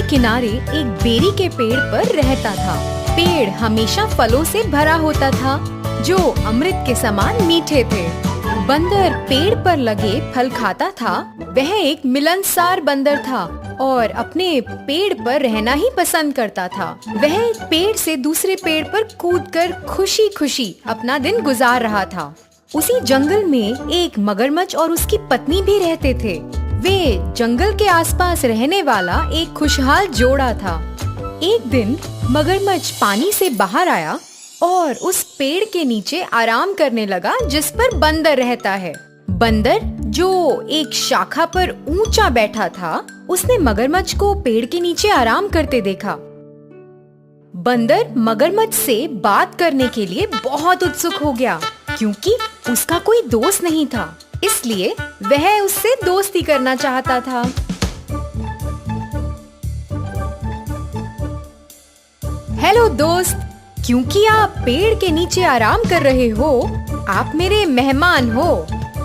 किनारे एक बेरी के पेड़ पर रहता था। पेड़ हमेशा फलों से भरा होता था जो अमृत के समान मीठे थे। बंदर पेड़ पर लगे फल खाता था। वह एक मिलनसार बंदर था और अपने पेड़ पर रहना ही पसंद करता था। वह एक पेड़ से दूसरे पेड़ पर कूदकर खुशी खुशी अपना दिन गुजार रहा था। उसी जंगल में एक मगरमच्छ और उसकी पत्नी भी रहते थे। वे जंगल के आसपास रहने वाला एक खुशहाल जोड़ा था। एक दिन मगरमच्छ पानी से बाहर आया और उस पेड़ के नीचे आराम करने लगा जिस पर बंदर रहता है। बंदर जो एक शाखा पर ऊंचा बैठा था, उसने मगरमच्छ को पेड़ के नीचे आराम करते देखा। बंदर मगरमच्छ से बात करने के लिए बहुत उत्सुक हो गया क्योंकि उसका कोई दोस्त नहीं था, इसलिए वह उससे दोस्ती करना चाहता था। हेलो दोस्त, क्योंकि आप पेड़ के नीचे आराम कर रहे हो, आप मेरे मेहमान हो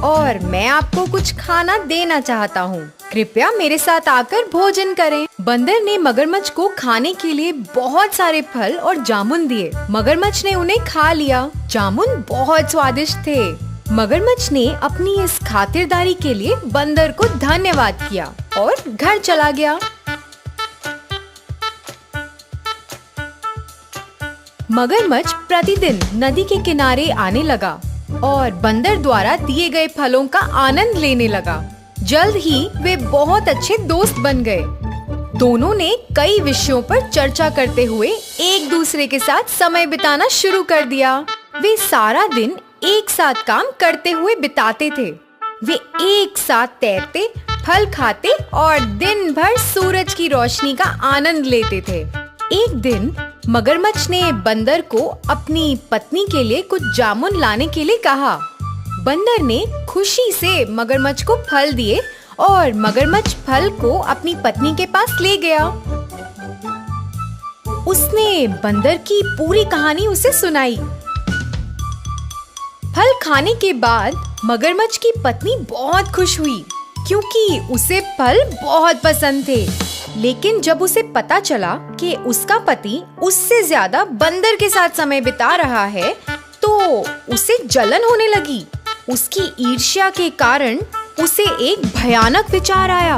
और मैं आपको कुछ खाना देना चाहता हूँ। कृपया मेरे साथ आकर भोजन करें। बंदर ने मगरमच्छ को खाने के लिए बहुत सारे फल और जामुन दिए। मगरमच्छ ने उन्हें खा लिया। जामुन बहुत स्वादिष्ट थे। मगरमच्छ ने अपनी इस खातिरदारी के लिए बंदर को धन्यवाद किया और घर चला गया। मगरमच्छ प्रतिदिन नदी के किनारे आने लगा और बंदर द्वारा दिए गए फलों का आनंद लेने लगा। जल्द ही वे बहुत अच्छे दोस्त बन गए। दोनों ने कई विषयों पर चर्चा करते हुए एक दूसरे के साथ समय बिताना शुरू कर दिया। वे सारा दिन एक साथ काम करते हुए बिताते थे। वे एक साथ तैरते, फल खाते और दिन भर सूरज की रोशनी का आनंद लेते थे। एक दिन मगरमच्छ ने बंदर को अपनी पत्नी के लिए कुछ जामुन लाने के लिए कहा। बंदर ने खुशी से मगरमच्छ को फल दिए और मगरमच्छ फल को अपनी पत्नी के पास ले गया। उसने बंदर की पूरी कहानी उसे सुनाई। फल खाने के बाद मगरमच्छ की पत्नी बहुत खुश हुई क्योंकि उसे फल बहुत पसंद थे। लेकिन जब उसे पता चला कि उसका पति उससे ज्यादा बंदर के साथ समय बिता रहा है, तो उसे जलन होने लगी। उसकी ईर्ष्या के कारण उसे एक भयानक विचार आया।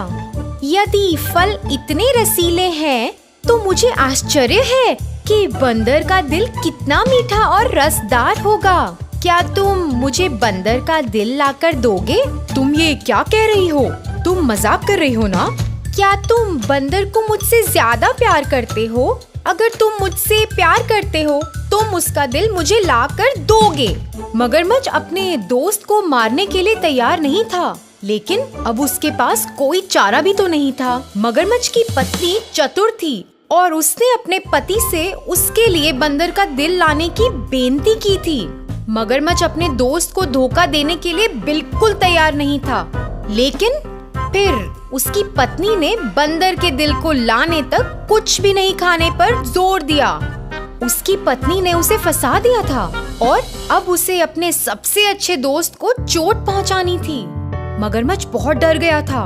यदि फल इतने रसीले हैं, तो मुझे आश्चर्य है कि बंदर का दिल कितना मीठा और रसदार होगा। क्या तुम मुझे बंदर का दिल लाकर दोगे? तुम ये क्या कह रही हो? तुम मजाक कर रही हो ना? क्या तुम बंदर को मुझसे ज्यादा प्यार करते हो? अगर तुम मुझसे प्यार करते हो, तुम उसका दिल मुझे लाकर दोगे। मगरमच्छ अपने दोस्त को मारने के लिए तैयार नहीं था, लेकिन अब उसके पास कोई चारा भी तो नहीं था। मगरमच्छ की पत्नी चतुर थी और उसने अपने पति से उसके लिए बंदर का दिल लाने की बेनती की थी। मगरमच्छ अपने दोस्त को धोखा देने के लिए बिल्कुल तैयार नहीं था, लेकिन फिर उसकी पत्नी ने बंदर के दिल को लाने तक कुछ भी नहीं खाने पर जोर दिया। उसकी पत्नी ने उसे फंसा दिया था और अब उसे अपने सबसे अच्छे दोस्त को चोट पहुंचानी थी। मगरमच्छ बहुत डर गया था।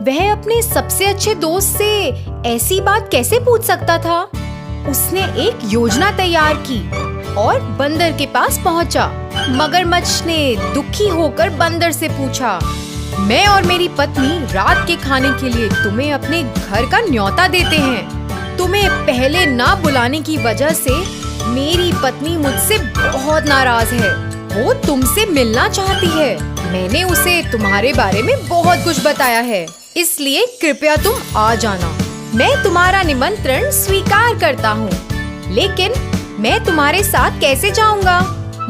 वह अपने सबसे अच्छे दोस्त से ऐसी बात कैसे पूछ सकता था? उसने एक योजना तैयार की और बंदर के पास पहुंचा। मगरमच्छ ने दुखी होकर बंदर से पूछा, मैं और मेरी पत्नी रात के खाने के लिए तुम्हें अपने घर का न्योता देते हैं। तुम्हें पहले ना बुलाने की वजह से मेरी पत्नी मुझसे बहुत नाराज है। वो तुमसे मिलना चाहती है। मैंने उसे तुम्हारे बारे में बहुत कुछ बताया है, इसलिए कृपया तुम आ जाना। मैं तुम्हारा निमंत्रण स्वीकार करता हूँ, लेकिन मैं तुम्हारे साथ कैसे जाऊँगा?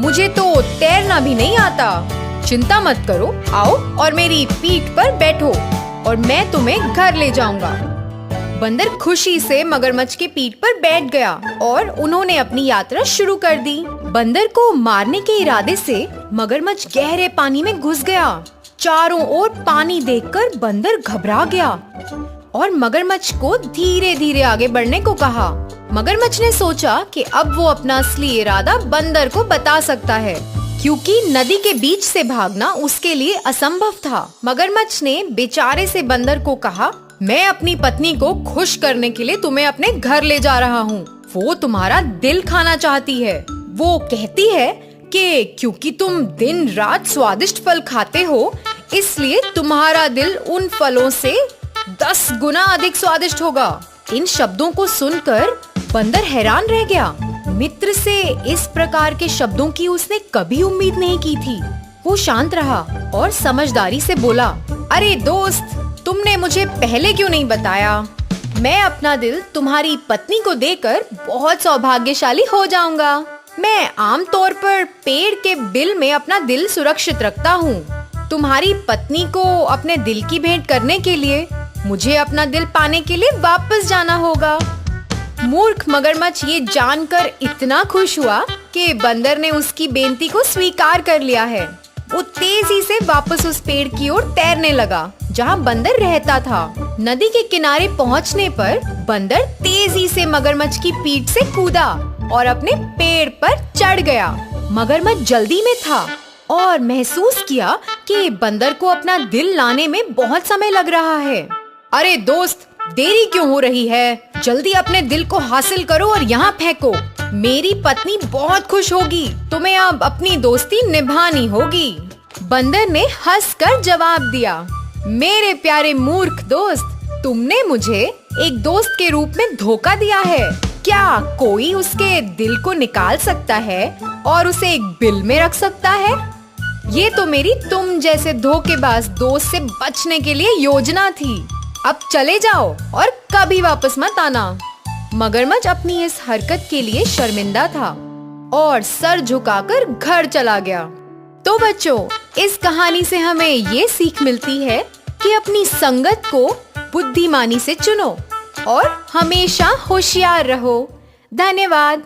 मुझे तो तैरना भी नहीं आता। चिंता मत करो, आओ और मेरी पीठ पर बैठो और मैं तुम्हें घर ले जाऊंगा। बंदर खुशी से मगरमच्छ की पीठ पर बैठ गया और उन्होंने अपनी यात्रा शुरू कर दी। बंदर को मारने के इरादे से मगरमच्छ गहरे पानी में घुस गया। चारों ओर पानी देखकर बंदर घबरा गया और मगरमच्छ को धीरे धीरे आगे बढ़ने को कहा। मगरमच्छ ने सोचा कि अब वो अपना असली इरादा बंदर को बता सकता है, क्योंकि नदी के बीच से भागना उसके लिए असंभव था। मगरमच्छ ने बेचारे से बंदर को कहा, मैं अपनी पत्नी को खुश करने के लिए तुम्हें अपने घर ले जा रहा हूँ। वो तुम्हारा दिल खाना चाहती है। वो कहती है कि क्योंकि तुम दिन रात स्वादिष्ट फल खाते हो, इसलिए तुम्हारा दिल उन फलों से 10 गुना अधिक स्वादिष्ट होगा। इन शब्दों को सुनकर बंदर हैरान रह गया। मित्र से इस प्रकार के शब्दों की उसने कभी उम्मीद नहीं की थी। वो शांत रहा और समझदारी से बोला, अरे दोस्त, तुमने मुझे पहले क्यों नहीं बताया? मैं अपना दिल तुम्हारी पत्नी को देकर बहुत सौभाग्यशाली हो जाऊंगा। मैं आमतौर पर पेड़ के बिल में अपना दिल सुरक्षित रखता हूँ। तुम्हारी पत्नी को अपने दिल की भेंट करने के लिए मुझे अपना दिल पाने के लिए वापस जाना होगा। मूर्ख मगरमच्छ ये जानकर इतना खुश हुआ कि बंदर ने उसकी बेनती को स्वीकार कर लिया है। वो तेजी से वापस उस पेड़ की ओर तैरने लगा जहाँ बंदर रहता था। नदी के किनारे पहुँचने पर बंदर तेजी से मगरमच्छ की पीठ से कूदा और अपने पेड़ पर चढ़ गया। मगरमच्छ जल्दी में था और महसूस किया कि बंदर को अपना दिल लाने में बहुत समय लग रहा है। अरे दोस्त, देरी क्यों हो रही है? जल्दी अपने दिल को हासिल करो और यहाँ फेंको। मेरी पत्नी बहुत खुश होगी। तुम्हें अब अपनी दोस्ती निभानी होगी। बंदर ने हंसकर जवाब दिया, मेरे प्यारे मूर्ख दोस्त, तुमने मुझे एक दोस्त के रूप में धोखा दिया है। क्या कोई उसके दिल को निकाल सकता है और उसे एक बिल में रख सकता है? ये तो मेरी तुम जैसे धोखेबाज दोस्त से बचने के लिए योजना थी। अब चले जाओ और कभी वापस मत आना। मगरमच्छ अपनी इस हरकत के लिए शर्मिंदा था और सर झुकाकर घर चला गया। तो बच्चों, इस कहानी से हमें ये सीख मिलती है कि अपनी संगत को बुद्धिमानी से चुनो और हमेशा होशियार रहो। धन्यवाद।